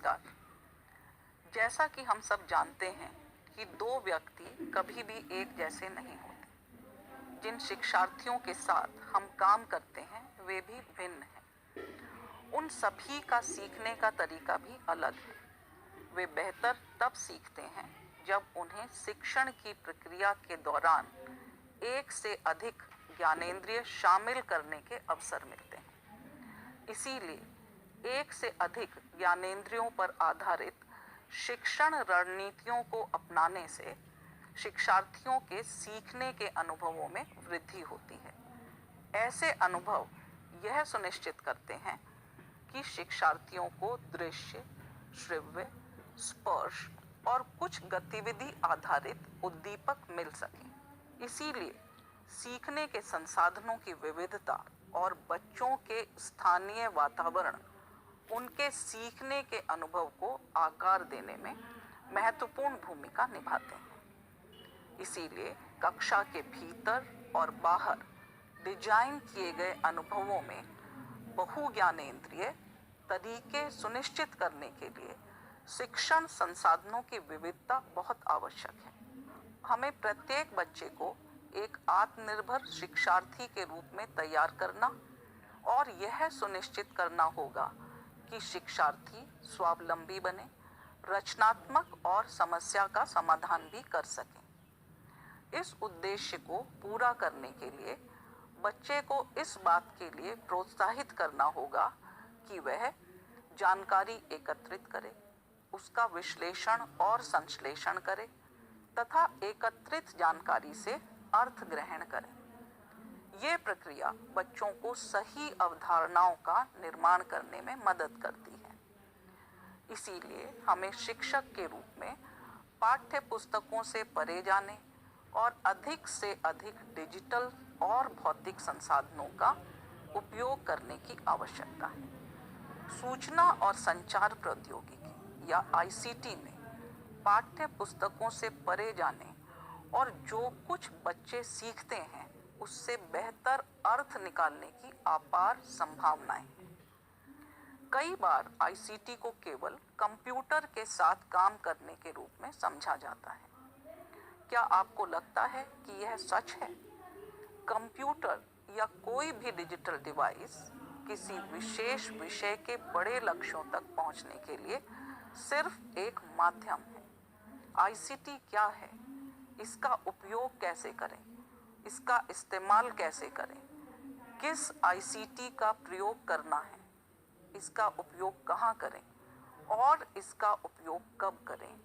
नमस्कार। जैसा कि हम सब जानते हैं कि दो व्यक्ति कभी भी एक जैसे नहीं होते। जिन शिक्षार्थियों के साथ हम काम करते हैं वे भी भिन्न हैं। उन सभी का सीखने का तरीका भी अलग है। वे बेहतर तब सीखते हैं जब उन्हें शिक्षण की प्रक्रिया के दौरान एक से अधिक ज्ञानेंद्रिय शामिल करने के अवसर मिलते हैं। इसीलिए एक से अधिक ज्ञानेंद्रियों पर आधारित शिक्षण रणनीतियों को अपनाने से शिक्षार्थियों के सीखने के अनुभवों में वृद्धि होती है। ऐसे अनुभव यह सुनिश्चित करते हैं कि शिक्षार्थियों को दृश्य, श्रव्य, स्पर्श और कुछ गतिविधि आधारित उद्दीपक मिल सकें। इसीलिए सीखने के संसाधनों की विविधता और बच्चों के स्थानीय वातावरण उनके सीखने के अनुभव को आकार देने में महत्वपूर्ण भूमिका निभाते हैं। इसीलिए कक्षा के भीतर और बाहर डिजाइन किए गए अनुभवों में बहुज्ञानेंद्रिय तरीके सुनिश्चित करने के लिए शिक्षण संसाधनों की विविधता बहुत आवश्यक है। हमें प्रत्येक बच्चे को एक आत्मनिर्भर शिक्षार्थी के रूप में तैयार करना और यह सुनिश्चित करना होगा कि शिक्षार्थी स्वावलंबी बने, रचनात्मक और समस्या का समाधान भी कर सकें। इस उद्देश्य को पूरा करने के लिए बच्चे को इस बात के लिए प्रोत्साहित करना होगा कि वह जानकारी एकत्रित करे, उसका विश्लेषण और संश्लेषण करे तथा एकत्रित जानकारी से अर्थ ग्रहण करे। ये प्रक्रिया बच्चों को सही अवधारणाओं का निर्माण करने में मदद करती है। इसीलिए हमें शिक्षक के रूप में पाठ्य पुस्तकों से परे जाने और अधिक से अधिक डिजिटल और भौतिक संसाधनों का उपयोग करने की आवश्यकता है। सूचना और संचार प्रौद्योगिकी या ICT में पाठ्य पुस्तकों से परे जाने और जो कुछ बच्चे सीखते हैं उससे बेहतर अर्थ निकालने की अपार संभावनाएं हैं। कई बार ICT को केवल कंप्यूटर के साथ काम करने के रूप में समझा जाता है। क्या आपको लगता है कि यह सच है? कंप्यूटर या कोई भी डिजिटल डिवाइस किसी विशेष विषय के बड़े लक्ष्यों तक पहुंचने के लिए सिर्फ एक माध्यम है। ICT क्या है? इसका उपयोग कैसे करें? इसका इस्तेमाल कैसे करें? किस ICT का प्रयोग करना है? इसका उपयोग कहाँ करें और इसका उपयोग कब करें?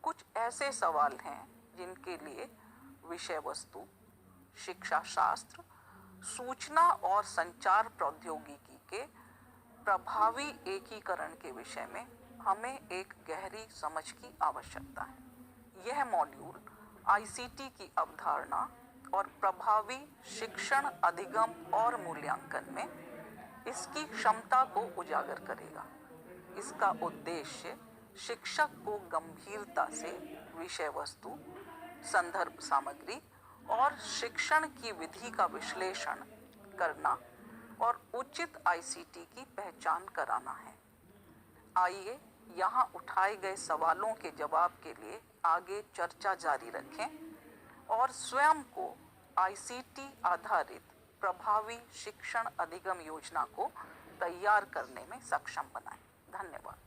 कुछ ऐसे सवाल हैं जिनके लिए विषय वस्तु, शिक्षा शास्त्र, सूचना और संचार प्रौद्योगिकी के प्रभावी एकीकरण के विषय में हमें एक गहरी समझ की आवश्यकता है। यह मॉड्यूल ICT की अवधारणा और प्रभावी शिक्षण अधिगम और मूल्यांकन में इसकी क्षमता को उजागर करेगा। इसका उद्देश्य शिक्षक को गंभीरता से विषय वस्तु, संदर्भ सामग्री और शिक्षण की विधि का विश्लेषण करना और उचित ICT की पहचान कराना है। आइए यहाँ उठाए गए सवालों के जवाब के लिए आगे चर्चा जारी रखें और स्वयं को ICT आधारित प्रभावी शिक्षण अधिगम योजना को तैयार करने में सक्षम बनाएं। धन्यवाद।